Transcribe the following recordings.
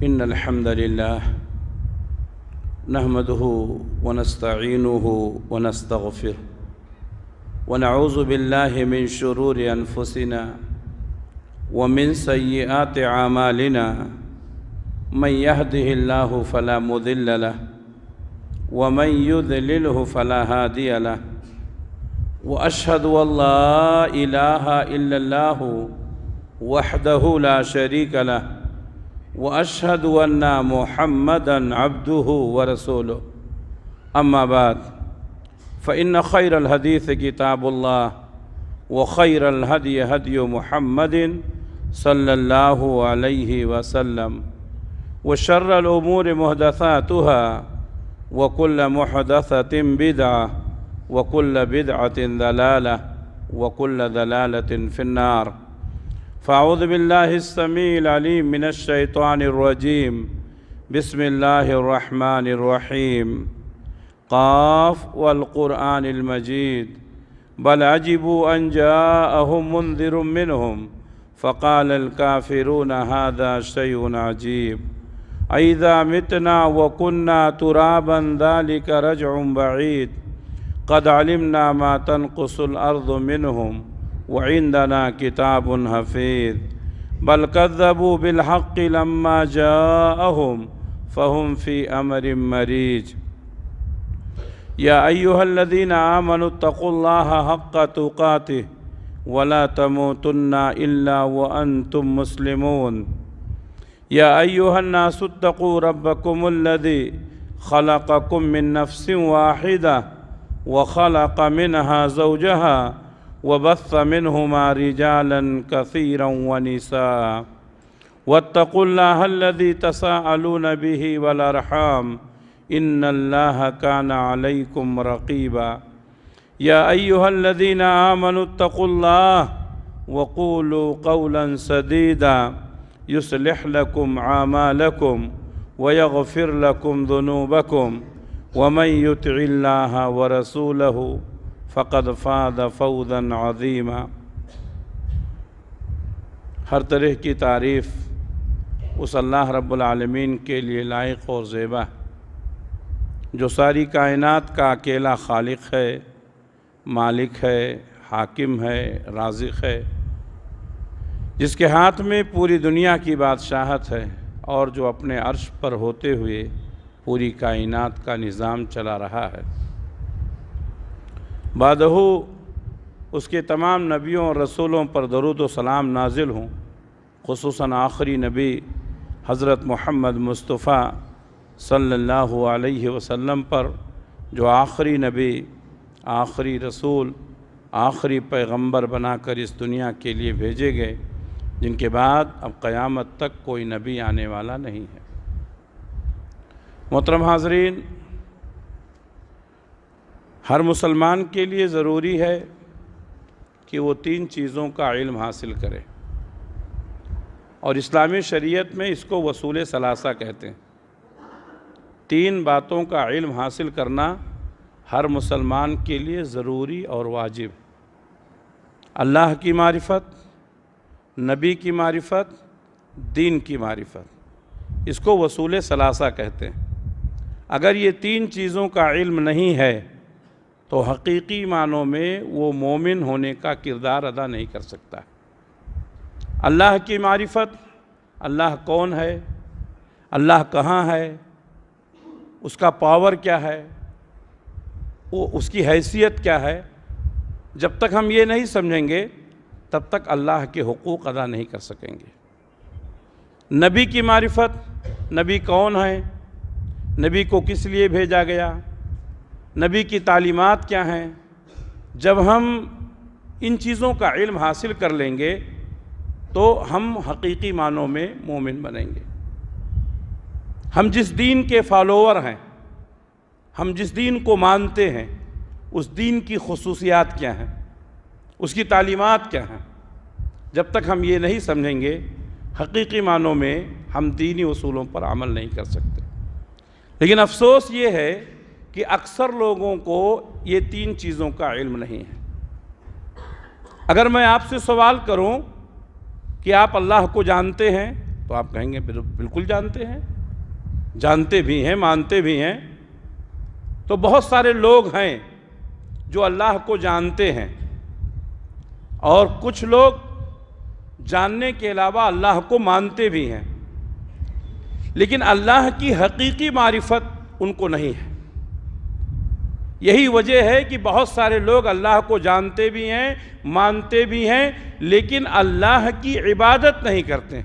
إن الحمد لله نحمده ونستعينه ونستغفره ونعوذ بالله من شرور أنفسنا ومن سيئات أعمالنا من يهده الله فلا مضل له ومن يضلله فلا هادي له وأشهد أن لا إله إلا الله وحده لا شريك له وأشهد أن محمدًا عبده ورسوله أما بعد فإن خير الحديث كتاب الله وخير الهدي هدي محمد صلى الله عليه وسلم وشر الأمور محدثاتها وكل محدثة بدعة وكل بدعة ضلالة وكل ضلالة في النار فأعوذ بالله السميع العليم من الشيطان الرجيم بسم الله الرحمن الرحيم قاف والقرآن المجيد بل عجبوا أن جاءهم منذر منهم فقال الكافرون هذا شيء عجيب أإذا متنا وكنا ترابا ذلك رجع بعيد قد علمنا ما تنقص الأرض منهم وعندنا كتاب حفيظ بل كذبوا بالحق لما جاءهم فهم في أمر مريج يا أيها الذين آمنوا اتقوا الله حق تقاته ولا تموتن إلا وأنتم مسلمون يا أيها الناس اتقوا ربكم الذي خلقكم من نفس واحدة وخلق منها زوجها وبث منهما رجالا كثيرا ونساء واتقوا الله الذي تساءلون به والأرحام إن الله كان عليكم رقيبا يا أيها الذين آمنوا اتقوا الله وقولوا قولا سديدا يصلح لكم أعمالكم ويغفر لكم ذنوبكم ومن يطع الله ورسوله فقد فاز فوزا عظیما۔ ہر طرح کی تعریف اس اللہ رب العالمین کے لیے لائق اور زیبا جو ساری کائنات کا اکیلا خالق ہے، مالک ہے، حاکم ہے، رازق ہے، جس کے ہاتھ میں پوری دنیا کی بادشاہت ہے اور جو اپنے عرش پر ہوتے ہوئے پوری کائنات کا نظام چلا رہا ہے۔ بعدہ اس کے تمام نبیوں اور رسولوں پر درود و سلام نازل ہوں، خصوصاً آخری نبی حضرت محمد مصطفیٰ صلی اللہ علیہ وسلم پر، جو آخری نبی، آخری رسول، آخری پیغمبر بنا کر اس دنیا کے لیے بھیجے گئے، جن کے بعد اب قیامت تک کوئی نبی آنے والا نہیں ہے۔ محترم حاضرین، ہر مسلمان کے لیے ضروری ہے کہ وہ تین چیزوں کا علم حاصل کرے، اور اسلامی شریعت میں اس کو اصول ثلاثہ کہتے ہیں۔ تین باتوں کا علم حاصل کرنا ہر مسلمان کے لیے ضروری اور واجب: اللہ کی معرفت، نبی کی معرفت، دین کی معرفت۔ اس کو اصول ثلاثہ کہتے ہیں۔ اگر یہ تین چیزوں کا علم نہیں ہے تو حقیقی معنوں میں وہ مومن ہونے کا کردار ادا نہیں کر سکتا۔ اللہ کی معرفت، اللہ کون ہے، اللہ کہاں ہے، اس کا پاور کیا ہے، اس کی حیثیت کیا ہے، جب تک ہم یہ نہیں سمجھیں گے تب تک اللہ کے حقوق ادا نہیں کر سکیں گے۔ نبی کی معرفت، نبی کون ہے، نبی کو کس لیے بھیجا گیا، نبی کی تعلیمات کیا ہیں، جب ہم ان چیزوں کا علم حاصل کر لیں گے تو ہم حقیقی معنوں میں مومن بنیں گے۔ ہم جس دین کے فالوور ہیں، ہم جس دین کو مانتے ہیں، اس دین کی خصوصیات کیا ہیں، اس کی تعلیمات کیا ہیں، جب تک ہم یہ نہیں سمجھیں گے حقیقی معنوں میں ہم دینی اصولوں پر عمل نہیں کر سکتے۔ لیکن افسوس یہ ہے کہ اکثر لوگوں کو یہ تین چیزوں کا علم نہیں ہے۔ اگر میں آپ سے سوال کروں کہ آپ اللہ کو جانتے ہیں تو آپ کہیں گے بالکل جانتے ہیں، جانتے بھی ہیں، مانتے بھی ہیں۔ تو بہت سارے لوگ ہیں جو اللہ کو جانتے ہیں، اور کچھ لوگ جاننے کے علاوہ اللہ کو مانتے بھی ہیں، لیکن اللہ کی حقیقی معرفت ان کو نہیں ہے۔ یہی وجہ ہے کہ بہت سارے لوگ اللہ کو جانتے بھی ہیں، مانتے بھی ہیں، لیکن اللہ کی عبادت نہیں کرتے۔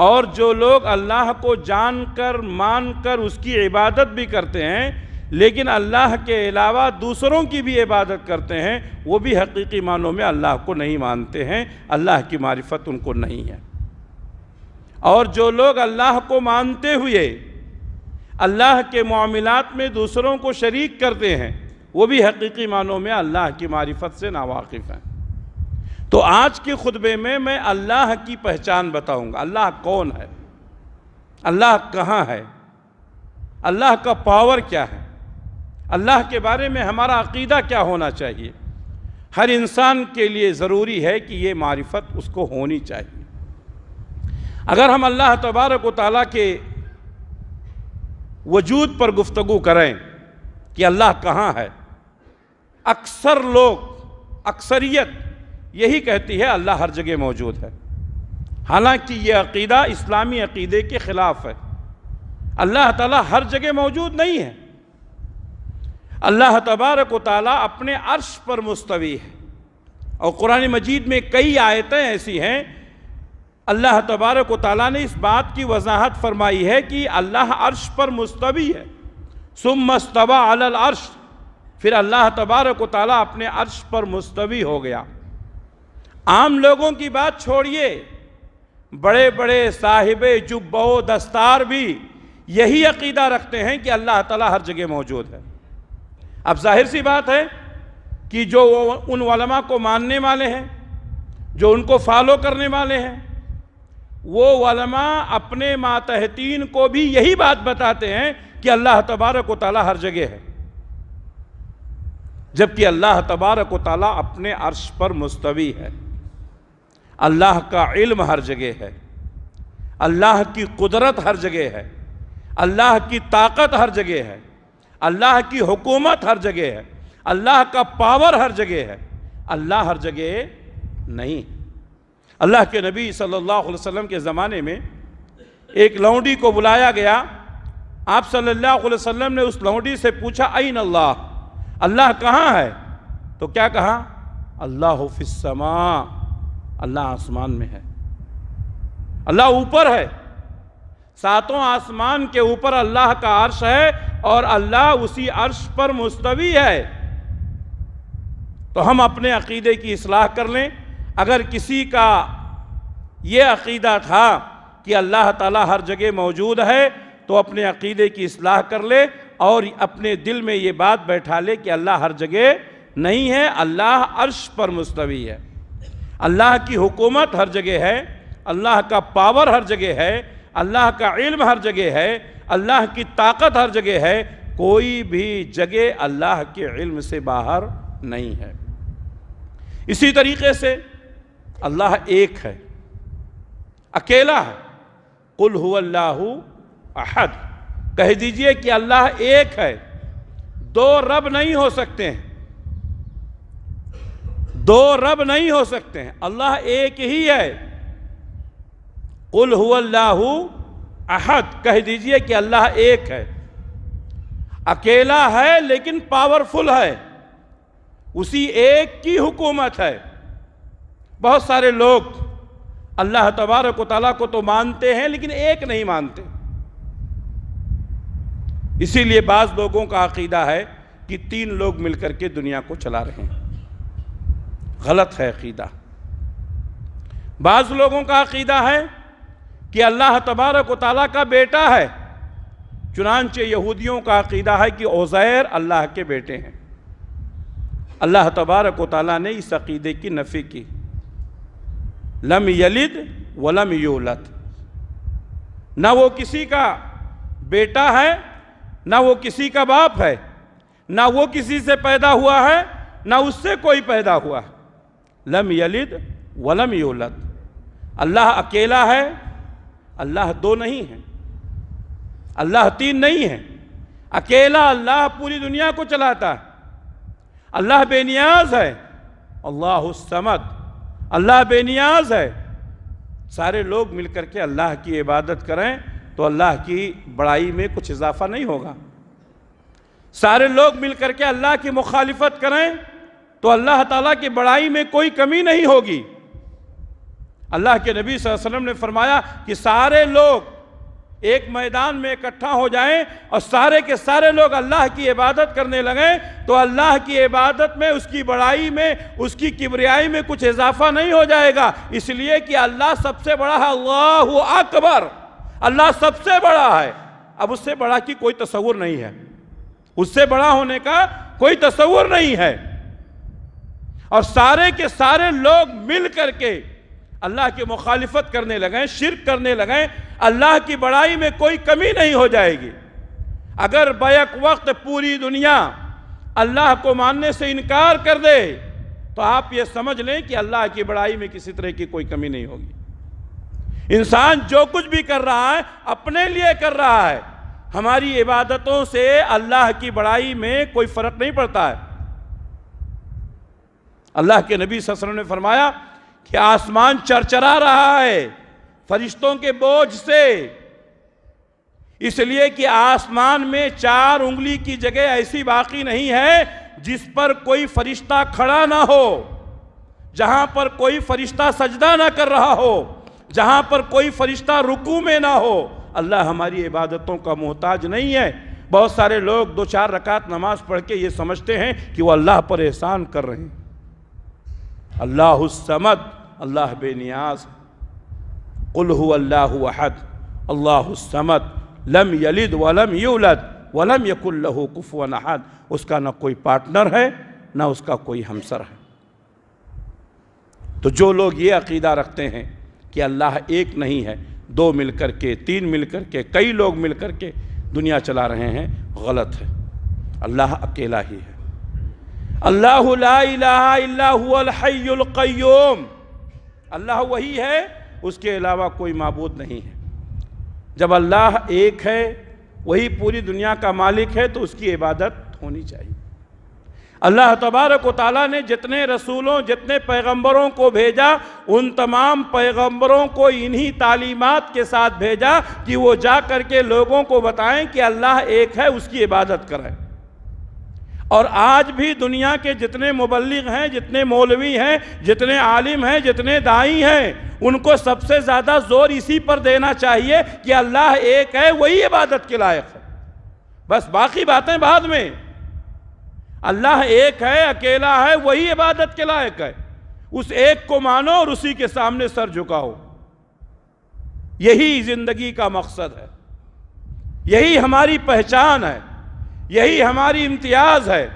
اور جو لوگ اللہ کو جان کر مان کر اس کی عبادت بھی کرتے ہیں، لیکن اللہ کے علاوہ دوسروں کی بھی عبادت کرتے ہیں، وہ بھی حقیقی معنوں میں اللہ کو نہیں مانتے ہیں، اللہ کی معرفت ان کو نہیں ہے۔ اور جو لوگ اللہ کو مانتے ہوئے اللہ کے معاملات میں دوسروں کو شریک کرتے ہیں، وہ بھی حقیقی معنوں میں اللہ کی معرفت سے ناواقف ہیں۔ تو آج کے خطبے میں اللہ کی پہچان بتاؤں گا۔ اللہ کون ہے؟ اللہ کہاں ہے؟ اللہ کا پاور کیا ہے؟ اللہ کے بارے میں ہمارا عقیدہ کیا ہونا چاہیے؟ ہر انسان کے لیے ضروری ہے کہ یہ معرفت اس کو ہونی چاہیے۔ اگر ہم اللہ تبارک و تعالیٰ کے وجود پر گفتگو کریں کہ اللہ کہاں ہے، اکثر لوگ، اکثریت یہی کہتی ہے اللہ ہر جگہ موجود ہے، حالانکہ یہ عقیدہ اسلامی عقیدے کے خلاف ہے۔ اللہ تعالیٰ ہر جگہ موجود نہیں ہے۔ اللہ تبارک و تعالیٰ اپنے عرش پر مستوی ہے، اور قرآن مجید میں کئی آیتیں ایسی ہیں اللہ تبارک و تعالیٰ نے اس بات کی وضاحت فرمائی ہے کہ اللہ عرش پر مستوی ہے۔ ثم استوى علی العرش، پھر اللہ تبارک و تعالیٰ اپنے عرش پر مستوی ہو گیا۔ عام لوگوں کی بات چھوڑیے، بڑے بڑے صاحب جبہ و دستار بھی یہی عقیدہ رکھتے ہیں کہ اللہ تعالیٰ ہر جگہ موجود ہے۔ اب ظاہر سی بات ہے کہ جو ان علماء کو ماننے والے ہیں، جو ان کو فالو کرنے والے ہیں، وہ علماء اپنے ماتحتین کو بھی یہی بات بتاتے ہیں کہ اللہ تبارک و تعالیٰ ہر جگہ ہے، جبکہ اللہ تبارک و تعالیٰ اپنے عرش پر مستوی ہے۔ اللہ کا علم ہر جگہ ہے، اللہ کی قدرت ہر جگہ ہے، اللہ کی طاقت ہر جگہ ہے، اللہ کی حکومت ہر جگہ ہے، اللہ کا پاور ہر جگہ ہے۔ اللہ ہر جگہ نہیں۔ اللہ کے نبی صلی اللہ علیہ وسلم کے زمانے میں ایک لونڈی کو بلایا گیا۔ آپ صلی اللہ علیہ وسلم نے اس لونڈی سے پوچھا این اللہ، اللہ کہاں ہے؟ تو کیا کہا؟ اللہ فی السماء، اللہ آسمان میں ہے، اللہ اوپر ہے، ساتوں آسمان کے اوپر اللہ کا عرش ہے، اور اللہ اسی عرش پر مستوی ہے۔ تو ہم اپنے عقیدے کی اصلاح کر لیں۔ اگر کسی کا یہ عقیدہ تھا کہ اللہ تعالیٰ ہر جگہ موجود ہے، تو اپنے عقیدے کی اصلاح کر لے اور اپنے دل میں یہ بات بیٹھا لے کہ اللہ ہر جگہ نہیں ہے، اللہ عرش پر مستوی ہے۔ اللہ کی حکومت ہر جگہ ہے، اللہ کا پاور ہر جگہ ہے، اللہ کا علم ہر جگہ ہے، اللہ کی طاقت ہر جگہ ہے، کوئی بھی جگہ اللہ کے علم سے باہر نہیں ہے۔ اسی طریقے سے اللہ ایک ہے، اکیلا ہے۔ قل هو اللہ احد، کہہ دیجئے کہ اللہ ایک ہے، دو رب نہیں ہو سکتے ہیں، دو رب نہیں ہو سکتے ہیں، اللہ ایک ہی ہے۔ قل هو اللہ احد، کہہ دیجئے کہ اللہ ایک ہے، اکیلا ہے لیکن پاورفل ہے، اسی ایک کی حکومت ہے۔ بہت سارے لوگ اللہ تبارک و تعالیٰ کو تو مانتے ہیں لیکن ایک نہیں مانتے۔ اسی لیے بعض لوگوں کا عقیدہ ہے کہ تین لوگ مل کر کے دنیا کو چلا رہے ہیں، غلط ہے عقیدہ۔ بعض لوگوں کا عقیدہ ہے کہ اللہ تبارک و تعالیٰ کا بیٹا ہے، چنانچہ یہودیوں کا عقیدہ ہے کہ عزیر اللہ کے بیٹے ہیں۔ اللہ تبارک و تعالیٰ نے اس عقیدے کی نفی کی، لم یلد ولم یولد، نہ وہ کسی کا بیٹا ہے، نہ وہ کسی کا باپ ہے، نہ وہ کسی سے پیدا ہوا ہے، نہ اس سے کوئی پیدا ہوا ہے۔ لم یلد ولم یولد، اللہ اکیلا ہے، اللہ دو نہیں ہے، اللہ تین نہیں ہے، اکیلا اللہ پوری دنیا کو چلاتا ہے۔ اللہ بے نیاز ہے، اللہ الصمد، اللہ بے نیاز ہے۔ سارے لوگ مل کر کے اللہ کی عبادت کریں تو اللہ کی بڑائی میں کچھ اضافہ نہیں ہوگا۔ سارے لوگ مل کر کے اللہ کی مخالفت کریں تو اللہ تعالیٰ کی بڑائی میں کوئی کمی نہیں ہوگی۔ اللہ کے نبی صلی اللہ علیہ وسلم نے فرمایا کہ سارے لوگ ایک میدان میں اکٹھا ہو جائیں اور سارے کے سارے لوگ اللہ کی عبادت کرنے لگیں تو اللہ کی عبادت میں، اس کی بڑائی میں، اس کی کبریائی میں کچھ اضافہ نہیں ہو جائے گا، اس لیے کہ اللہ سب سے بڑا ہے۔ اللہ اکبر، اللہ سب سے بڑا ہے، اب اس سے بڑا کی کوئی تصور نہیں ہے، اس سے بڑا ہونے کا کوئی تصور نہیں ہے۔ اور سارے کے سارے لوگ مل کر کے اللہ کی مخالفت کرنے لگیں، شرک کرنے لگیں، اللہ کی بڑائی میں کوئی کمی نہیں ہو جائے گی۔ اگر بیک وقت پوری دنیا اللہ کو ماننے سے انکار کر دے تو آپ یہ سمجھ لیں کہ اللہ کی بڑائی میں کسی طرح کی کوئی کمی نہیں ہوگی۔ انسان جو کچھ بھی کر رہا ہے اپنے لیے کر رہا ہے، ہماری عبادتوں سے اللہ کی بڑائی میں کوئی فرق نہیں پڑتا ہے۔ اللہ کے نبی صلی اللہ علیہ وسلم نے فرمایا کہ آسمان چرچرا رہا ہے فرشتوں کے بوجھ سے، اس لیے کہ آسمان میں 4 انگلی کی جگہ ایسی باقی نہیں ہے جس پر کوئی فرشتہ کھڑا نہ ہو، جہاں پر کوئی فرشتہ سجدہ نہ کر رہا ہو، جہاں پر کوئی فرشتہ رکوع میں نہ ہو۔ اللہ ہماری عبادتوں کا محتاج نہیں ہے۔ بہت سارے لوگ 2-4 رکعت نماز پڑھ کے یہ سمجھتے ہیں کہ وہ اللہ پر احسان کر رہے ہیں۔ اللہ الصمد، اللہ بے نیاز۔ قل هو اللہ احد اللہ الصمد لم یلد ولم یولد ولم یکن له کفوا احد۔ اس کا نہ کوئی پارٹنر ہے نہ اس کا کوئی ہمسر ہے۔ تو جو لوگ یہ عقیدہ رکھتے ہیں کہ اللہ ایک نہیں ہے، 2 مل کر کے، 3 مل کر کے، کئی لوگ مل کر کے دنیا چلا رہے ہیں، غلط ہے۔ اللہ اکیلا ہی ہے۔ اللہ لا الہ الا هو الحی القیوم، اللہ وہی ہے، اس کے علاوہ کوئی معبود نہیں ہے۔ جب اللہ ایک ہے، وہی پوری دنیا کا مالک ہے، تو اس کی عبادت ہونی چاہیے۔ اللہ تبارک و تعالیٰ نے جتنے رسولوں، جتنے پیغمبروں کو بھیجا، ان تمام پیغمبروں کو انہی تعلیمات کے ساتھ بھیجا کہ وہ جا کر کے لوگوں کو بتائیں کہ اللہ ایک ہے، اس کی عبادت کریں۔ اور آج بھی دنیا کے جتنے مبلغ ہیں، جتنے مولوی ہیں، جتنے عالم ہیں، جتنے داعی ہیں، ان کو سب سے زیادہ زور اسی پر دینا چاہیے کہ اللہ ایک ہے، وہی عبادت کے لائق ہے، بس باقی باتیں بعد میں۔ اللہ ایک ہے، اکیلا ہے، وہی عبادت کے لائق ہے، اس ایک کو مانو اور اسی کے سامنے سر جھکاؤ۔ یہی زندگی کا مقصد ہے، یہی ہماری پہچان ہے، یہی ہماری امتیاز ہے۔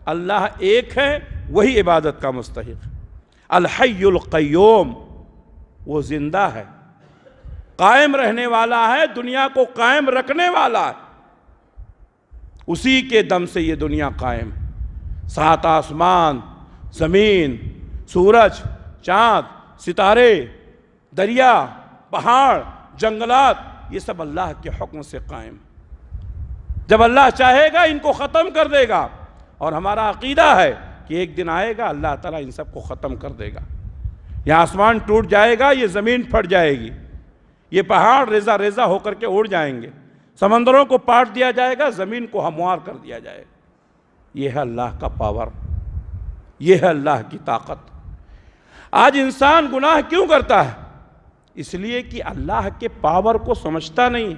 اللہ ایک ہے، وہی عبادت کا مستحق ہے۔ الحی القیوم، وہ زندہ ہے، قائم رہنے والا ہے، دنیا کو قائم رکھنے والا ہے، اسی کے دم سے یہ دنیا قائم ہے۔ 7 آسمان، زمین، سورج، چاند، ستارے، دریا، پہاڑ، جنگلات، یہ سب اللہ کے حکم سے قائم ہے۔ جب اللہ چاہے گا ان کو ختم کر دے گا، اور ہمارا عقیدہ ہے کہ ایک دن آئے گا اللہ تعالیٰ ان سب کو ختم کر دے گا۔ یہ آسمان ٹوٹ جائے گا، یہ زمین پھٹ جائے گی، یہ پہاڑ ریزہ ریزہ ہو کر کے اڑ جائیں گے، سمندروں کو پاٹ دیا جائے گا، زمین کو ہموار کر دیا جائے گا۔ یہ ہے اللہ کا پاور، یہ ہے اللہ کی طاقت۔ آج انسان گناہ کیوں کرتا ہے؟ اس لیے کہ اللہ کے پاور کو سمجھتا نہیں،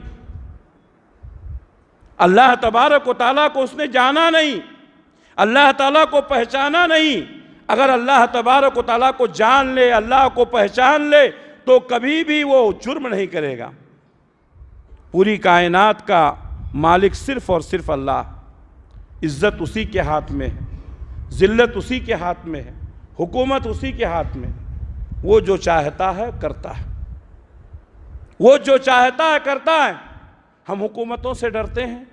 اللہ تبارک و تعالیٰ کو اس نے جانا نہیں، اللہ تعالیٰ کو پہچانا نہیں۔ اگر اللہ تبارک و تعالیٰ کو جان لے، اللہ کو پہچان لے، تو کبھی بھی وہ جرم نہیں کرے گا۔ پوری کائنات کا مالک صرف اور صرف اللہ، عزت اسی کے ہاتھ میں ہے، ذلت اسی کے ہاتھ میں ہے، حکومت اسی کے ہاتھ میں ہے۔ وہ جو چاہتا ہے کرتا ہے، وہ جو چاہتا ہے کرتا ہے۔ ہم حکومتوں سے ڈرتے ہیں،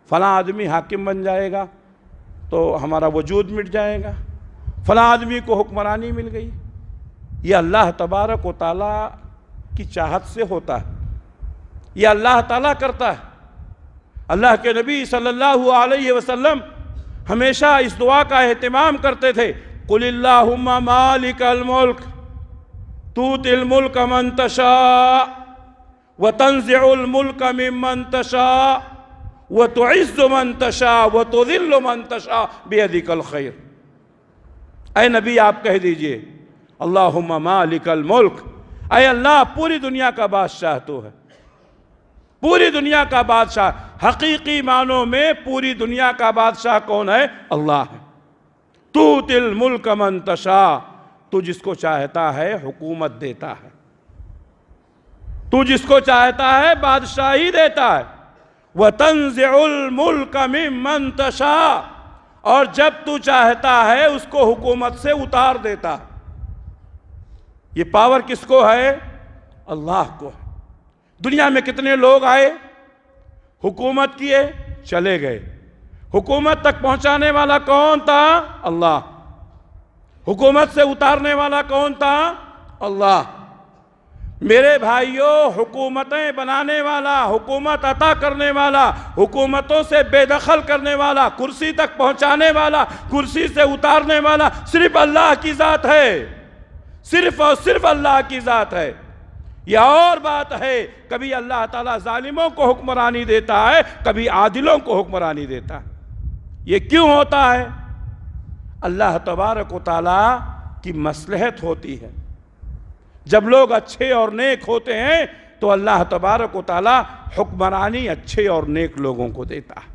فلاں آدمی حاکم بن جائے گا تو ہمارا وجود مٹ جائے گا، فلاں آدمی کو حکمرانی مل گئی، یہ اللہ تبارک و تعالیٰ کی چاہت سے ہوتا ہے، یہ اللہ تعالیٰ کرتا ہے۔ اللہ کے نبی صلی اللہ علیہ وسلم ہمیشہ اس دعا کا اہتمام کرتے تھے، قُلِ اللَّهُمَّ مَالِكَ الْمُلْكِ تُؤْتِي الْمُلْكَ مَنْ تَشَاءُ وَتَنزِعُ الْمُلْكَ مِمَّنْ تَشَاءُ وَتُعِزُّ مَنْ تَشَاءُ وَتُذِلُّ مَنْ تَشَاءُ بِيَدِكَ الْخَيْرُ۔ اے نبی آپ کہہ دیجئے اللہم مالک الملک، اے اللہ پوری دنیا کا بادشاہ تو ہے، پوری دنیا کا بادشاہ، حقیقی معنوں میں پوری دنیا کا بادشاہ کون ہے؟ اللہ ہے۔ تُؤْتِي الْمُلْكَ مَنْ تَشَاءُ، تو جس کو چاہتا ہے حکومت دیتا ہے، تو جس کو چاہتا ہے بادشاہی دیتا ہے۔ وَتَنزِعُ الْمُلْكَ مِمَّنْ تَشَاءُ، اور جب تو چاہتا ہے اس کو حکومت سے اتار دیتا ہے۔ یہ پاور کس کو ہے؟ اللہ کو ہے۔ دنیا میں کتنے لوگ آئے، حکومت کیے، چلے گئے، حکومت تک پہنچانے والا کون تھا؟ اللہ۔ حکومت سے اتارنے والا کون تھا؟ اللہ۔ میرے بھائیوں، حکومتیں بنانے والا، حکومت عطا کرنے والا، حکومتوں سے بے دخل کرنے والا، کرسی تک پہنچانے والا، کرسی سے اتارنے والا صرف اللہ کی ذات ہے، صرف اور صرف اللہ کی ذات ہے۔ یہ اور بات ہے، کبھی اللہ تعالیٰ ظالموں کو حکمرانی دیتا ہے، کبھی عادلوں کو حکمرانی دیتا ہے۔ یہ کیوں ہوتا ہے؟ اللہ تبارک و تعالیٰ کی مصلحت ہوتی ہے۔ جب لوگ اچھے اور نیک ہوتے ہیں تو اللہ تبارک و تعالیٰ حکمرانی اچھے اور نیک لوگوں کو دیتا ہے۔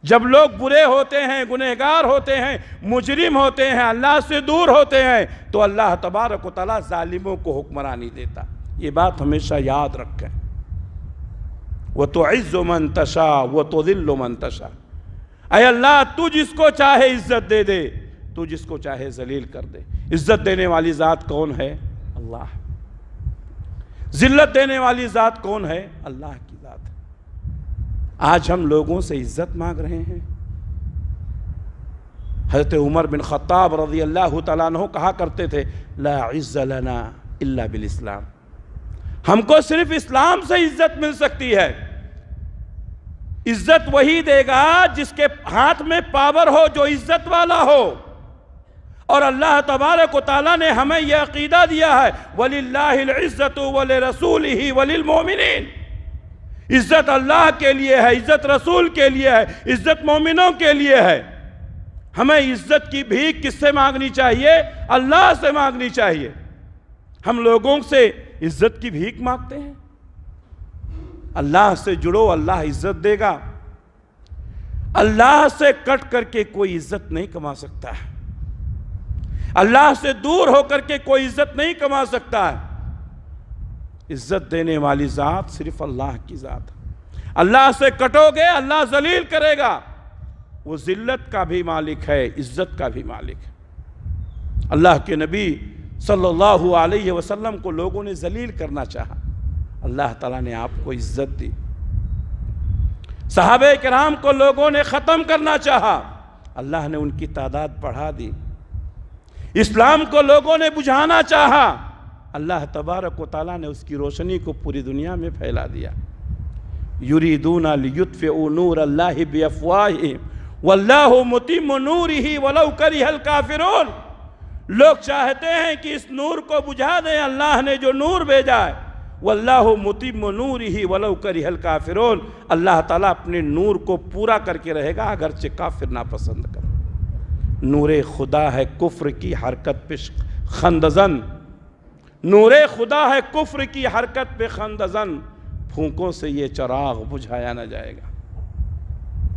جب لوگ برے ہوتے ہیں، گنہگار ہوتے ہیں، مجرم ہوتے ہیں، اللہ سے دور ہوتے ہیں، تو اللہ تبارک و تعالیٰ ظالموں کو حکمرانی دیتا ہے۔ یہ بات ہمیشہ یاد رکھیں۔ وَتُعِزُّ مَن تَشَاءُ وَتُذِلُّ مَن تَشَاءُ، اے اللہ تو جس کو چاہے عزت دے دے، تو جس کو چاہے ذلیل کر دے۔ عزت دینے والی ذات کون ہے؟ اللہ۔ ذلت دینے والی ذات کون ہے؟ اللہ کی ذات ہے۔ آج ہم لوگوں سے عزت مانگ رہے ہیں۔ حضرت عمر بن خطاب رضی اللہ تعالیٰ عنہ کہا کرتے تھے، لا عز لنا الا بالاسلام، ہم کو صرف اسلام سے عزت مل سکتی ہے۔ عزت وہی دے گا جس کے ہاتھ میں پاور ہو، جو عزت والا ہو۔ اور اللہ تبارک و تعالیٰ نے ہمیں یہ عقیدہ دیا ہے، وَلِلَّهِ الْعِزَّةُ وَلِرَسُولِهِ وَلِلْمُؤْمِنِينَ، عزت اللہ کے لیے ہے، عزت رسول کے لیے ہے، عزت مومنوں کے لیے ہے۔ ہمیں عزت کی بھیک کس سے مانگنی چاہیے؟ اللہ سے مانگنی چاہیے۔ ہم لوگوں سے عزت کی بھیک مانگتے ہیں۔ اللہ سے جڑو، اللہ عزت دے گا۔ اللہ سے کٹ کر کے کوئی عزت نہیں کما سکتا ہے، اللہ سے دور ہو کر کے کوئی عزت نہیں کما سکتا ہے۔ عزت دینے والی ذات صرف اللہ کی ذات ہے۔ اللہ سے کٹو گے اللہ ذلیل کرے گا۔ وہ ذلت کا بھی مالک ہے، عزت کا بھی مالک ہے۔ اللہ کے نبی صلی اللہ علیہ وسلم کو لوگوں نے ذلیل کرنا چاہا، اللہ تعالیٰ نے آپ کو عزت دی۔ صحابہ کرام کو لوگوں نے ختم کرنا چاہا، اللہ نے ان کی تعداد بڑھا دی۔ اسلام کو لوگوں نے بجھانا چاہا، اللہ تبارک و تعالیٰ نے اس کی روشنی کو پوری دنیا میں پھیلا دیا۔ یریدون لیطفئوا نور اللہ بافواہہم واللہ متم نورہ ولو کرہ الکافرون، لوگ چاہتے ہیں کہ اس نور کو بجھا دیں، اللہ نے جو نور بھیجا ہے، واللہ متم نورہ ولو کرہ الکافرون، اللہ تعالیٰ اپنے نور کو پورا کر کے رہے گا اگرچہ کافر ناپسند کرے۔ نور خدا ہے کفر کی حرکت پہ خندزن، نور خدا ہے کفر کی حرکت پہ خندزن، پھونکوں سے یہ چراغ بجھایا نہ جائے گا۔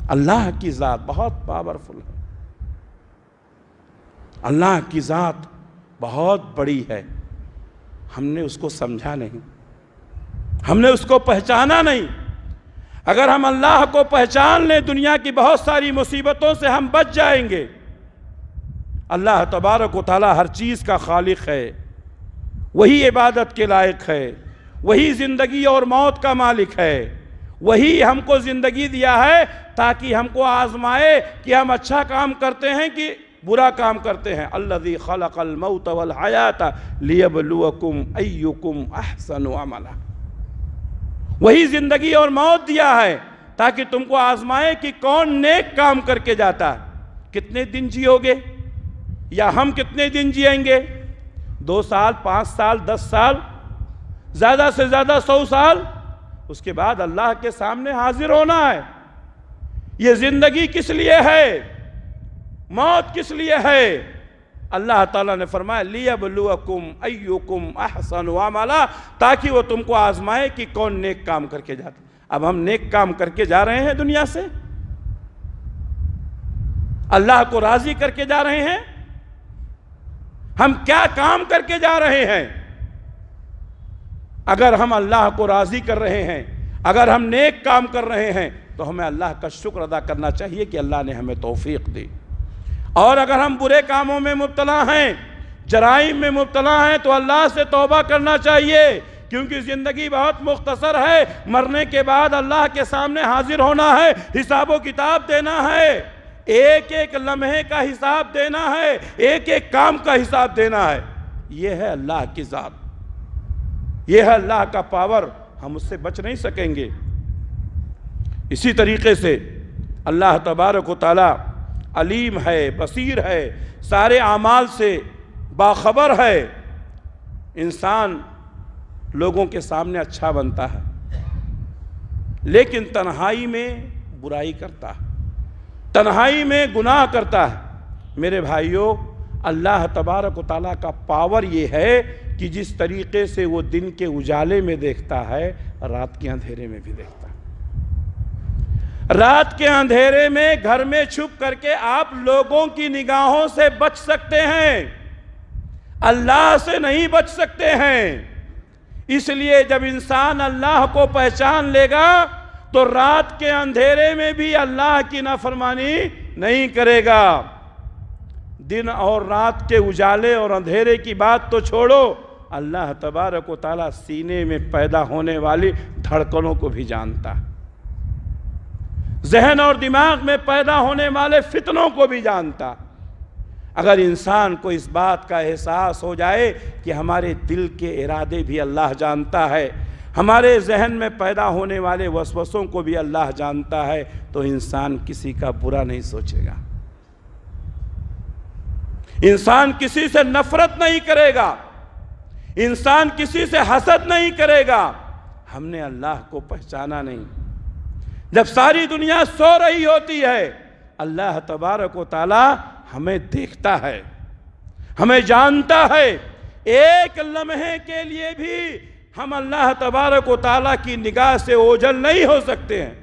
اللہ کی ذات بہت پاورفل ہے، اللہ کی ذات بہت بڑی ہے، ہم نے اس کو سمجھا نہیں، ہم نے اس کو پہچانا نہیں۔ اگر ہم اللہ کو پہچان لیں، دنیا کی بہت ساری مصیبتوں سے ہم بچ جائیں گے۔ اللہ تبارک و تعالیٰ ہر چیز کا خالق ہے، وہی عبادت کے لائق ہے، وہی زندگی اور موت کا مالک ہے، وہی ہم کو زندگی دیا ہے تاکہ ہم کو آزمائے کہ ہم اچھا کام کرتے ہیں کہ برا کام کرتے ہیں۔ الذی خلق الموت والحیات لیبلوکم ایکم احسن عملا، وہی زندگی اور موت دیا ہے تاکہ تم کو آزمائے کہ کون نیک کام کر کے جاتا ہے۔ کتنے دن جیو گے، یا ہم کتنے دن جیئیں گے؟ 2 سال، 5 سال، 10 سال، زیادہ سے زیادہ 100 سال، اس کے بعد اللہ کے سامنے حاضر ہونا ہے۔ یہ زندگی کس لیے ہے؟ موت کس لیے ہے؟ اللہ تعالیٰ نے فرمایا لیبلوکم ایکم احسن عملا، تاکہ وہ تم کو آزمائے کہ کون نیک کام کر کے جاتا۔ اب ہم نیک کام کر کے جا رہے ہیں دنیا سے؟ اللہ کو راضی کر کے جا رہے ہیں؟ ہم کیا کام کر کے جا رہے ہیں؟ اگر ہم اللہ کو راضی کر رہے ہیں، اگر ہم نیک کام کر رہے ہیں، تو ہمیں اللہ کا شکر ادا کرنا چاہیے کہ اللہ نے ہمیں توفیق دی۔ اور اگر ہم برے کاموں میں مبتلا ہیں، جرائم میں مبتلا ہیں، تو اللہ سے توبہ کرنا چاہیے، کیونکہ زندگی بہت مختصر ہے۔ مرنے کے بعد اللہ کے سامنے حاضر ہونا ہے، حساب و کتاب دینا ہے، ایک ایک لمحے کا حساب دینا ہے، ایک ایک کام کا حساب دینا ہے۔ یہ ہے اللہ کی ذات، یہ ہے اللہ کا پاور، ہم اس سے بچ نہیں سکیں گے۔ اسی طریقے سے اللہ تبارک و تعالی علیم ہے، بصیر ہے، سارے اعمال سے باخبر ہے۔ انسان لوگوں کے سامنے اچھا بنتا ہے، لیکن تنہائی میں برائی کرتا ہے، تنہائی میں گناہ کرتا ہے۔ میرے بھائیوں، اللہ تبارک و تعالیٰ کا پاور یہ ہے کہ جس طریقے سے وہ دن کے اجالے میں دیکھتا ہے، رات کے اندھیرے میں بھی دیکھتا ہے۔ رات کے اندھیرے میں گھر میں چھپ کر کے آپ لوگوں کی نگاہوں سے بچ سکتے ہیں، اللہ سے نہیں بچ سکتے ہیں۔ اس لیے جب انسان اللہ کو پہچان لے گا تو رات کے اندھیرے میں بھی اللہ کی نافرمانی نہیں کرے گا۔ دن اور رات کے اجالے اور اندھیرے کی بات تو چھوڑو، اللہ تبارک و تعالیٰ سینے میں پیدا ہونے والی دھڑکنوں کو بھی جانتا، ذہن اور دماغ میں پیدا ہونے والے فتنوں کو بھی جانتا۔ اگر انسان کو اس بات کا احساس ہو جائے کہ ہمارے دل کے ارادے بھی اللہ جانتا ہے، ہمارے ذہن میں پیدا ہونے والے وسوسوں کو بھی اللہ جانتا ہے، تو انسان کسی کا برا نہیں سوچے گا، انسان کسی سے نفرت نہیں کرے گا، انسان کسی سے حسد نہیں کرے گا۔ ہم نے اللہ کو پہچانا نہیں۔ جب ساری دنیا سو رہی ہوتی ہے، اللہ تبارک و تعالی ہمیں دیکھتا ہے، ہمیں جانتا ہے۔ ایک لمحے کے لیے بھی ہم اللہ تبارک و تعالیٰ کی نگاہ سے اوجھل نہیں ہو سکتے ہیں۔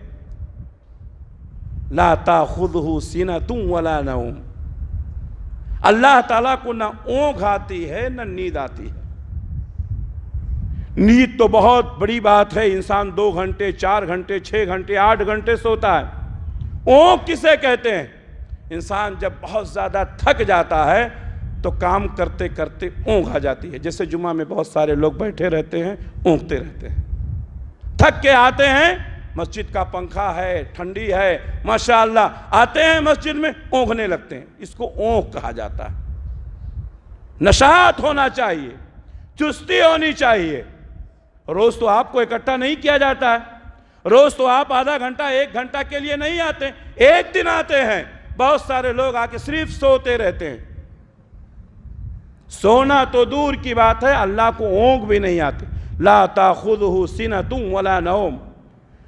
لا تاخذہ سنۃ ولا نوم، اللہ تعالیٰ کو نہ اونگ آتی ہے نہ نیند آتی ہے۔ نیند تو بہت بڑی بات ہے، انسان 2 گھنٹے 4 گھنٹے 6 گھنٹے 8 گھنٹے سوتا ہے۔ اونگ کسے کہتے ہیں؟ انسان جب بہت زیادہ تھک جاتا ہے تو کام کرتے کرتے اونگ آ جاتی ہے۔ جیسے جمعہ میں بہت سارے لوگ بیٹھے رہتے ہیں، اونگتے رہتے ہیں، تھک کے آتے ہیں، مسجد کا پنکھا ہے، ٹھنڈی ہے، ماشاءاللہ، آتے ہیں مسجد میں اونگنے لگتے ہیں۔ اس کو اونگ کہا جاتا ہے۔ نشاط ہونا چاہیے، چستی ہونی چاہیے۔ روز تو آپ کو اکٹھا نہیں کیا جاتا ہے، روز تو آپ آدھا گھنٹہ 1 گھنٹہ کے لیے نہیں آتے، ایک دن آتے ہیں۔ بہت سارے لوگ آ کے صرف سوتے رہتے ہیں۔ سونا تو دور کی بات ہے، اللہ کو اونگ بھی نہیں آتی۔ لا تاخذہ سنۃ ولا نوم،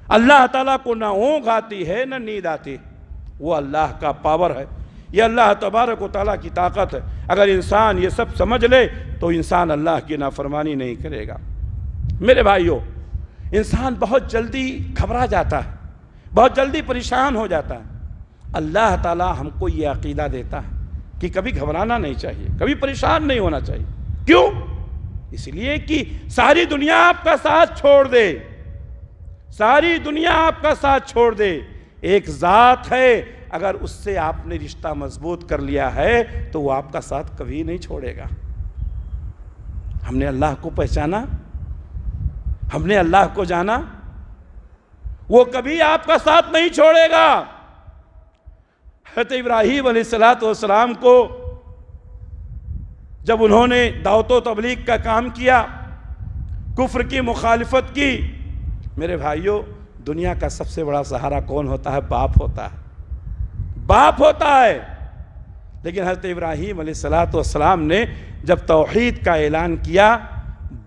اللہ تعالیٰ کو نہ اونگ آتی ہے نہ نیند آتی، وہ اللہ کا پاور ہے، یہ اللہ تبارک و تعالیٰ کی طاقت ہے۔ اگر انسان یہ سب سمجھ لے تو انسان اللہ کی نافرمانی نہیں کرے گا۔ میرے بھائیوں، انسان بہت جلدی گھبرا جاتا ہے، بہت جلدی پریشان ہو جاتا ہے۔ اللہ تعالیٰ ہم کو یہ عقیدہ دیتا ہے کہ کبھی گھبرانا نہیں چاہیے، کبھی پریشان نہیں ہونا چاہیے۔ کیوں؟ اس لیے کہ ساری دنیا آپ کا ساتھ چھوڑ دے، ساری دنیا آپ کا ساتھ چھوڑ دے، ایک ذات ہے، اگر اس سے آپ نے رشتہ مضبوط کر لیا ہے تو وہ آپ کا ساتھ کبھی نہیں چھوڑے گا۔ ہم نے اللہ کو پہچانا، ہم نے اللہ کو جانا، وہ کبھی آپ کا ساتھ نہیں چھوڑے گا۔ حضرت ابراہیم علیہ السلام کو جب انہوں نے دعوت و تبلیغ کا کام کیا، کفر کی مخالفت کی، میرے بھائیوں دنیا کا سب سے بڑا سہارا کون ہوتا ہے؟ باپ ہوتا ہے، باپ ہوتا ہے۔ لیکن حضرت ابراہیم علیہ السلام نے جب توحید کا اعلان کیا،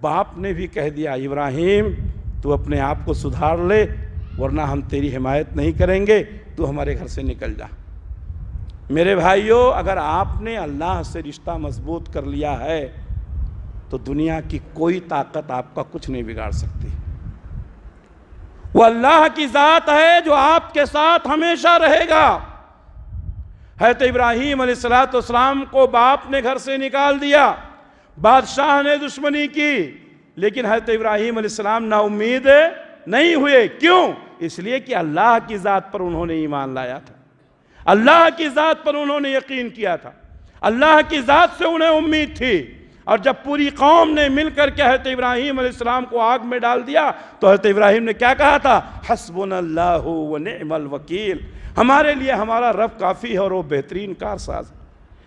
باپ نے بھی کہہ دیا ابراہیم تو اپنے آپ کو سدھار لے، ورنہ ہم تیری حمایت نہیں کریں گے، تو ہمارے گھر سے نکل جا۔ میرے بھائیوں اگر آپ نے اللہ سے رشتہ مضبوط کر لیا ہے تو دنیا کی کوئی طاقت آپ کا کچھ نہیں بگاڑ سکتی۔ وہ اللہ کی ذات ہے جو آپ کے ساتھ ہمیشہ رہے گا۔ حضرت ابراہیم علیہ السلام کو باپ نے گھر سے نکال دیا، بادشاہ نے دشمنی کی، لیکن حضرت ابراہیم علیہ السلام نا امید نہیں ہوئے۔ کیوں؟ اس لیے کہ اللہ کی ذات پر انہوں نے ایمان لایا تھا، اللہ کی ذات پر انہوں نے یقین کیا تھا، اللہ کی ذات سے انہیں امید تھی۔ اور جب پوری قوم نے مل کر کے حضرت ابراہیم علیہ السلام کو آگ میں ڈال دیا تو حضرت ابراہیم نے کیا کہا تھا؟ حسبنا اللہ ونعم الوکیل، ہمارے لیے ہمارا رب کافی ہے اور وہ بہترین کارساز ہے۔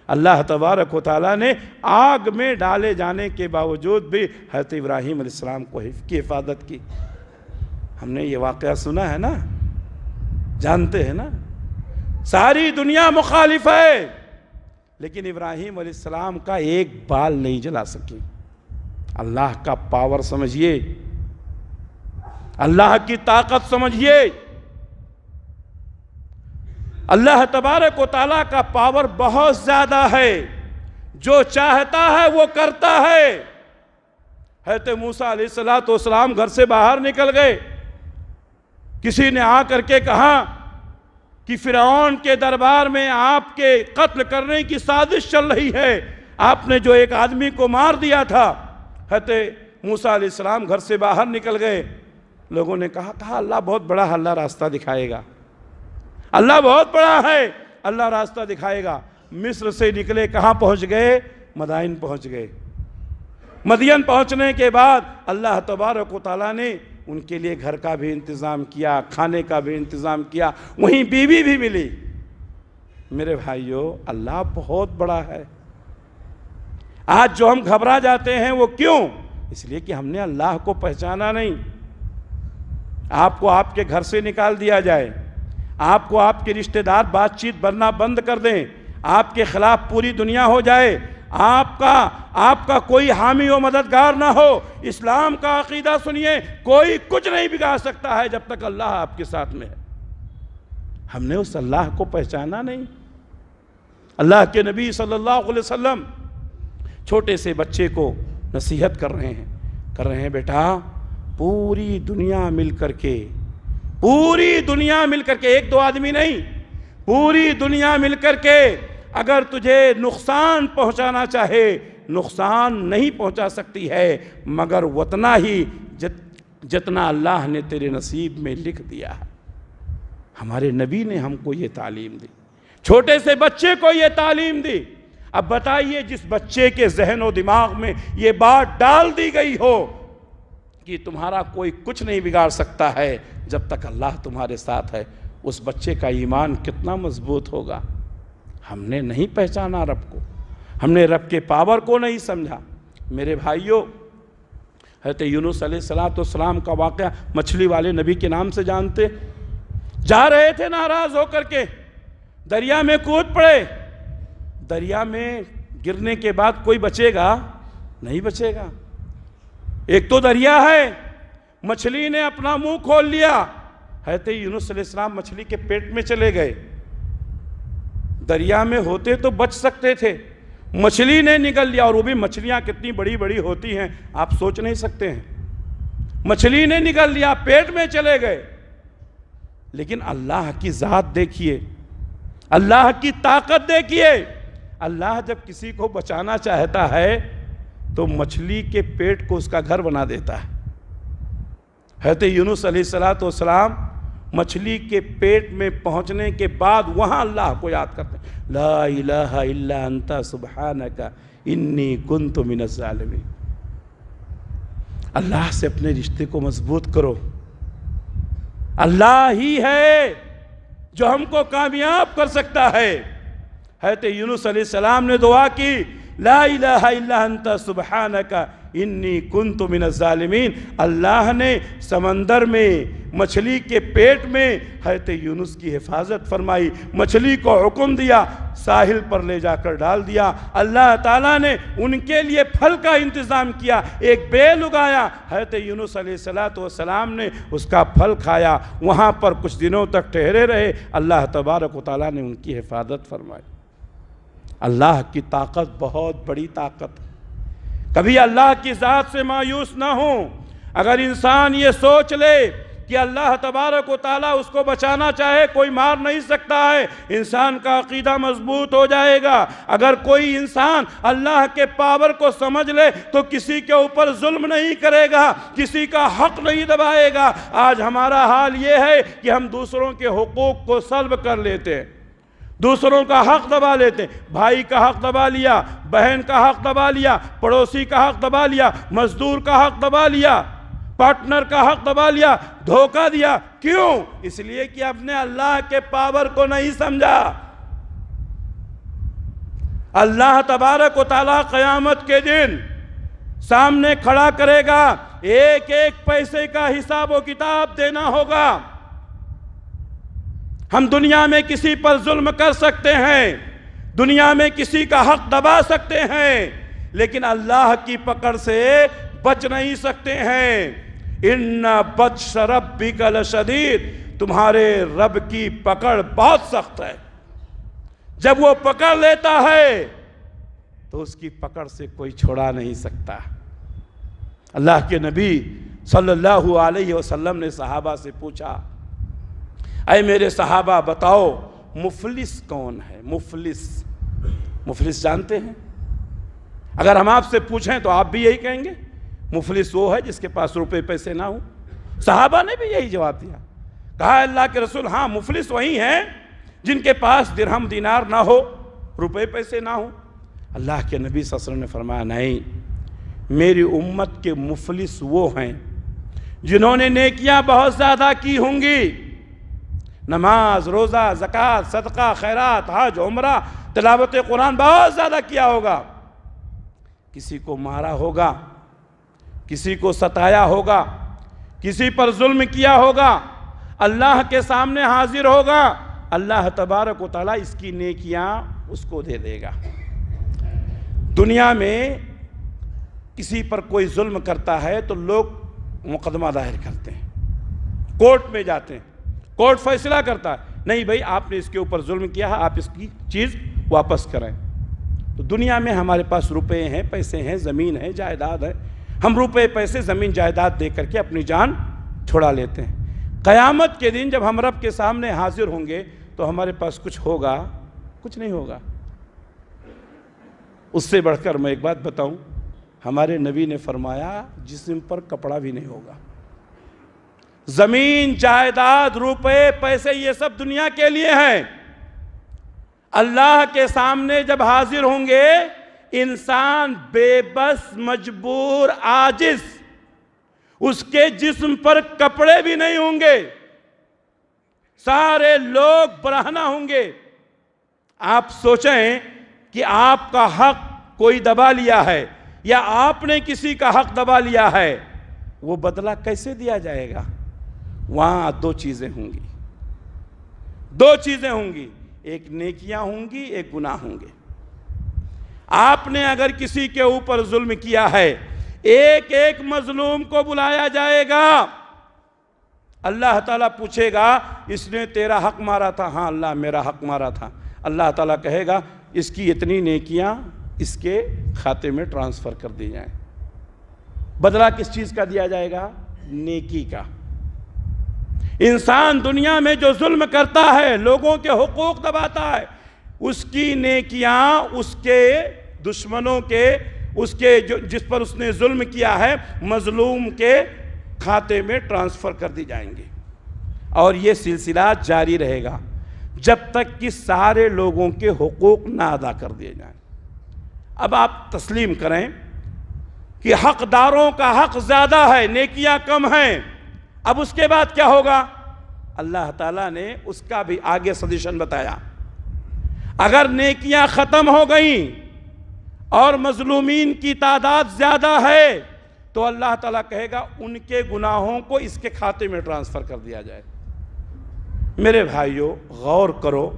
اللہ تبارک و تعالیٰ نے آگ میں ڈالے جانے کے باوجود بھی حضرت ابراہیم علیہ السلام کی حفاظت کی۔ ہم نے یہ واقعہ سنا ہے نا، جانتے ہیں نا، ساری دنیا مخالف ہے لیکن ابراہیم علیہ السلام کا ایک بال نہیں جلا سکی۔ اللہ کا پاور سمجھیے، اللہ کی طاقت سمجھیے۔ اللہ تبارک و تعالیٰ کا پاور بہت زیادہ ہے، جو چاہتا ہے وہ کرتا ہے۔ حضرت موسیٰ علیہ السلام گھر سے باہر نکل گئے، کسی نے آ کر کے کہا کہ فرعون کے دربار میں آپ کے قتل کرنے کی سازش چل رہی ہے، آپ نے جو ایک آدمی کو مار دیا تھا۔ حضرت موسیٰ علیہ السلام گھر سے باہر نکل گئے، لوگوں نے کہا اللہ بہت بڑا اللہ راستہ دکھائے گا، اللہ بہت بڑا ہے، اللہ راستہ دکھائے گا۔ مصر سے نکلے، کہاں پہنچ گئے؟ مدائن پہنچ گئے۔ مدین پہنچنے کے بعد اللہ تبارک و تعالیٰ نے ان کے لیے گھر کا بھی انتظام کیا، کھانے کا بھی انتظام کیا، وہیں بیوی بھی ملی۔ میرے بھائیوں اللہ بہت بڑا ہے۔ آج جو ہم گھبرا جاتے ہیں وہ کیوں؟ اس لیے کہ ہم نے اللہ کو پہچانا نہیں۔ آپ کو آپ کے گھر سے نکال دیا جائے، آپ کو آپ کے رشتہ دار بات چیت بننا بند کر دیں، آپ کے خلاف پوری دنیا ہو جائے، آپ کا کوئی حامی و مددگار نہ ہو، اسلام کا عقیدہ سنیے، کوئی کچھ نہیں بگاڑ سکتا ہے جب تک اللہ آپ کے ساتھ میں ہے۔ ہم نے اس اللہ کو پہچانا نہیں۔ اللہ کے نبی صلی اللہ علیہ وسلم چھوٹے سے بچے کو نصیحت کر رہے ہیں بیٹا پوری دنیا مل کر کے، ایک دو آدمی نہیں، پوری دنیا مل کر کے اگر تجھے نقصان پہنچانا چاہے نقصان نہیں پہنچا سکتی ہے مگر اتنا ہی جتنا اللہ نے تیرے نصیب میں لکھ دیا ہے۔ ہمارے نبی نے ہم کو یہ تعلیم دی، چھوٹے سے بچے کو یہ تعلیم دی۔ اب بتائیے جس بچے کے ذہن و دماغ میں یہ بات ڈال دی گئی ہو کہ تمہارا کوئی کچھ نہیں بگاڑ سکتا ہے جب تک اللہ تمہارے ساتھ ہے، اس بچے کا ایمان کتنا مضبوط ہوگا۔ ہم نے نہیں پہچانا رب کو، ہم نے رب کے پاور کو نہیں سمجھا۔ میرے بھائیوں حضرت یونس علیہ السلام کا واقعہ مچھلی والے نبی کے نام سے جانتے، جا رہے تھے ناراض ہو کر کے، دریا میں کود پڑے۔ دریا میں گرنے کے بعد کوئی بچے گا؟ نہیں بچے گا۔ ایک تو دریا ہے، مچھلی نے اپنا منہ کھول لیا، حضرت یونس علیہ السلام مچھلی کے پیٹ میں چلے گئے۔ دریا میں ہوتے تو بچ سکتے تھے، مچھلی نے نگل لیا، اور وہ بھی مچھلیاں کتنی بڑی بڑی ہوتی ہیں آپ سوچ نہیں سکتے ہیں۔ مچھلی نے نگل لیا، پیٹ میں چلے گئے۔ لیکن اللہ کی ذات دیکھیے، اللہ کی طاقت دیکھیے، اللہ جب کسی کو بچانا چاہتا ہے تو مچھلی کے پیٹ کو اس کا گھر بنا دیتا ہے۔ حضرت یونس علیہ السلام مچھلی کے پیٹ میں پہنچنے کے بعد وہاں اللہ کو یاد کرتے ہیں، لا الہ الا انت سبحانک انی کنت من الظالمین۔ اللہ سے اپنے رشتے کو مضبوط کرو، اللہ ہی ہے جو ہم کو کامیاب کر سکتا ہے۔ حضرت یونس علیہ السلام نے دعا کی، لا الہ الا انت سبحانک انی کنت من الظالمین۔ اللہ نے سمندر میں مچھلی کے پیٹ میں حضرت یونس کی حفاظت فرمائی، مچھلی کو حکم دیا، ساحل پر لے جا کر ڈال دیا۔ اللہ تعالیٰ نے ان کے لیے پھل کا انتظام کیا، ایک بیل اگایا، حضرت یونس علیہ السلام نے اس کا پھل کھایا، وہاں پر کچھ دنوں تک ٹھہرے رہے، اللہ تبارک و تعالیٰ نے ان کی حفاظت فرمائی۔ اللہ کی طاقت بہت بڑی طاقت ہے، کبھی اللہ کی ذات سے مایوس نہ ہوں۔ اگر انسان یہ سوچ لے کہ اللہ تبارک و تعالیٰ اس کو بچانا چاہے کوئی مار نہیں سکتا ہے، انسان کا عقیدہ مضبوط ہو جائے گا۔ اگر کوئی انسان اللہ کے پاور کو سمجھ لے تو کسی کے اوپر ظلم نہیں کرے گا، کسی کا حق نہیں دبائے گا۔ آج ہمارا حال یہ ہے کہ ہم دوسروں کے حقوق کو سلب کر لیتے ہیں، دوسروں کا حق دبا لیتے ہیں، بھائی کا حق دبا لیا، بہن کا حق دبا لیا، پڑوسی کا حق دبا لیا، مزدور کا حق دبا لیا، پارٹنر کا حق دبا لیا، دھوکہ دیا۔ کیوں؟ اس لیے کہ آپ نے اللہ کے پاور کو نہیں سمجھا۔ اللہ تبارک و تعالیٰ قیامت کے دن سامنے کھڑا کرے گا، ایک ایک پیسے کا حساب و کتاب دینا ہوگا۔ ہم دنیا میں کسی پر ظلم کر سکتے ہیں، دنیا میں کسی کا حق دبا سکتے ہیں، لیکن اللہ کی پکڑ سے بچ نہیں سکتے ہیں۔ ان بطش ربک لشدید، تمہارے رب کی پکڑ بہت سخت ہے۔ جب وہ پکڑ لیتا ہے تو اس کی پکڑ سے کوئی چھڑا نہیں سکتا۔ اللہ کے نبی صلی اللہ علیہ وسلم نے صحابہ سے پوچھا، اے میرے صحابہ بتاؤ مفلس کون ہے؟ مفلس جانتے ہیں؟ اگر ہم آپ سے پوچھیں تو آپ بھی یہی کہیں گے، مفلس وہ ہے جس کے پاس روپے پیسے نہ ہوں۔ صحابہ نے بھی یہی جواب دیا، کہا اللہ کے رسول ہاں مفلس وہی ہیں جن کے پاس درہم دینار نہ ہو، روپے پیسے نہ ہوں۔ اللہ کے نبی صلی اللہ علیہ وسلم نے فرمایا نہیں، میری امت کے مفلس وہ ہیں جنہوں نے نیکیاں بہت زیادہ کی ہوں گی، نماز، روزہ، زکوٰۃ، صدقہ، خیرات، حج، عمرہ، تلاوت قرآن بہت زیادہ کیا ہوگا، کسی کو مارا ہوگا، کسی کو ستایا ہوگا، کسی پر ظلم کیا ہوگا، اللہ کے سامنے حاضر ہوگا، اللہ تبارک و تعالیٰ اس کی نیکیاں اس کو دے دے گا۔ دنیا میں کسی پر کوئی ظلم کرتا ہے تو لوگ مقدمہ دائر کرتے ہیں، کورٹ میں جاتے ہیں، کورٹ فیصلہ کرتا ہے نہیں بھائی آپ نے اس کے اوپر ظلم کیا ہے، آپ اس کی چیز واپس کریں۔ تو دنیا میں ہمارے پاس روپے ہیں، پیسے ہیں، زمین ہے، جائیداد ہے، ہم روپے پیسے زمین جائیداد دے کر کے اپنی جان چھڑا لیتے ہیں۔ قیامت کے دن جب ہم رب کے سامنے حاضر ہوں گے تو ہمارے پاس کچھ ہوگا؟ کچھ نہیں ہوگا۔ اس سے بڑھ کر میں ایک بات بتاؤں، ہمارے نبی نے فرمایا جسم پر کپڑا بھی نہیں ہوگا۔ زمین، جائیداد، روپے، پیسے یہ سب دنیا کے لیے ہیں۔ اللہ کے سامنے جب حاضر ہوں گے انسان بے بس، مجبور، عاجز، اس کے جسم پر کپڑے بھی نہیں ہوں گے، سارے لوگ برہنہ ہوں گے۔ آپ سوچیں کہ آپ کا حق کوئی دبا لیا ہے یا آپ نے کسی کا حق دبا لیا ہے، وہ بدلہ کیسے دیا جائے گا؟ وہاں دو چیزیں ہوں گی، دو چیزیں ہوں گی، ایک نیکیاں ہوں گی، ایک گناہ ہوں گے۔ آپ نے اگر کسی کے اوپر ظلم کیا ہے، ایک ایک مظلوم کو بلایا جائے گا، اللہ تعالیٰ پوچھے گا اس نے تیرا حق مارا تھا؟ ہاں اللہ میرا حق مارا تھا۔ اللہ تعالیٰ کہے گا اس کی اتنی نیکیاں اس کے کھاتے میں ٹرانسفر کر دی جائیں۔ بدلہ کس چیز کا دیا جائے گا؟ نیکی کا۔ انسان دنیا میں جو ظلم کرتا ہے، لوگوں کے حقوق دباتا ہے، اس کی نیکیاں اس کے دشمنوں کے، اس کے جس پر اس نے ظلم کیا ہے، مظلوم کے کھاتے میں ٹرانسفر کر دی جائیں گے، اور یہ سلسلہ جاری رہے گا جب تک کہ سارے لوگوں کے حقوق نہ ادا کر دیے جائیں۔ اب آپ تسلیم کریں کہ حقداروں کا حق زیادہ ہے، نیکیاں کم ہیں، اب اس کے بعد کیا ہوگا؟ اللہ تعالیٰ نے اس کا بھی آگے سجیشن بتایا۔ اگر نیکیاں ختم ہو گئیں اور مظلومین کی تعداد زیادہ ہے تو اللہ تعالیٰ کہے گا ان کے گناہوں کو اس کے کھاتے میں ٹرانسفر کر دیا جائے۔ میرے بھائیوں، غور کرو،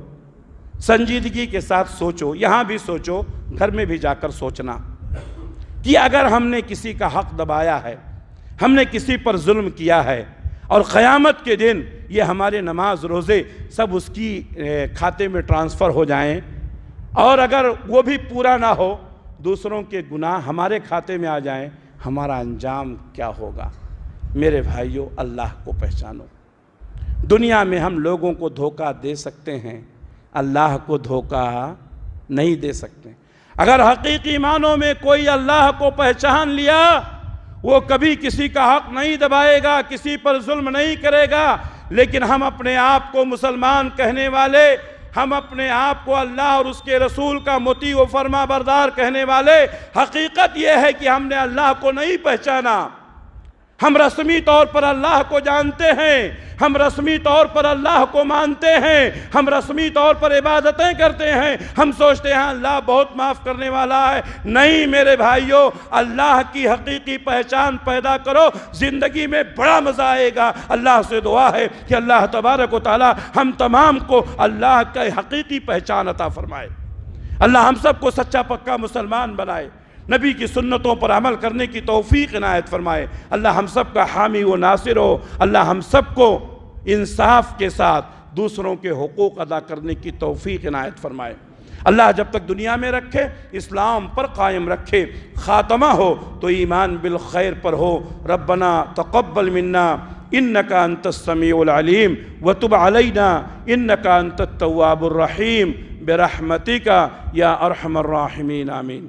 سنجیدگی کے ساتھ سوچو، یہاں بھی سوچو، گھر میں بھی جا کر سوچنا کہ اگر ہم نے کسی کا حق دبایا ہے، ہم نے کسی پر ظلم کیا ہے، اور قیامت کے دن یہ ہمارے نماز روزے سب اس کی کھاتے میں ٹرانسفر ہو جائیں، اور اگر وہ بھی پورا نہ ہو، دوسروں کے گناہ ہمارے کھاتے میں آ جائیں، ہمارا انجام کیا ہوگا؟ میرے بھائیوں، اللہ کو پہچانو۔ دنیا میں ہم لوگوں کو دھوکہ دے سکتے ہیں، اللہ کو دھوکہ نہیں دے سکتے۔ اگر حقیقی معنوں میں کوئی اللہ کو پہچان لیا، وہ کبھی کسی کا حق نہیں دبائے گا، کسی پر ظلم نہیں کرے گا۔ لیکن ہم اپنے آپ کو مسلمان کہنے والے، ہم اپنے آپ کو اللہ اور اس کے رسول کا مطیع و فرما بردار کہنے والے، حقیقت یہ ہے کہ ہم نے اللہ کو نہیں پہچانا۔ ہم رسمی طور پر اللہ کو جانتے ہیں، ہم رسمی طور پر اللہ کو مانتے ہیں، ہم رسمی طور پر عبادتیں کرتے ہیں، ہم سوچتے ہیں اللہ بہت معاف کرنے والا ہے۔ نہیں میرے بھائیوں، اللہ کی حقیقی پہچان پیدا کرو، زندگی میں بڑا مزہ آئے گا۔ اللہ سے دعا ہے کہ اللہ تبارک و تعالی ہم تمام کو اللہ کی حقیقی پہچان عطا فرمائے۔ اللہ ہم سب کو سچا پکا مسلمان بنائے، نبی کی سنتوں پر عمل کرنے کی توفیق عنایت فرمائے۔ اللہ ہم سب کا حامی و ناصر ہو۔ اللہ ہم سب کو انصاف کے ساتھ دوسروں کے حقوق ادا کرنے کی توفیق عنایت فرمائے۔ اللہ جب تک دنیا میں رکھے، اسلام پر قائم رکھے، خاتمہ ہو تو ایمان بالخیر پر ہو۔ ربنا تقبل منا انک انت السمیع العلیم وتب علینا انک انت التواب الرحیم برحمتک یا ارحم الراحمین، آمین۔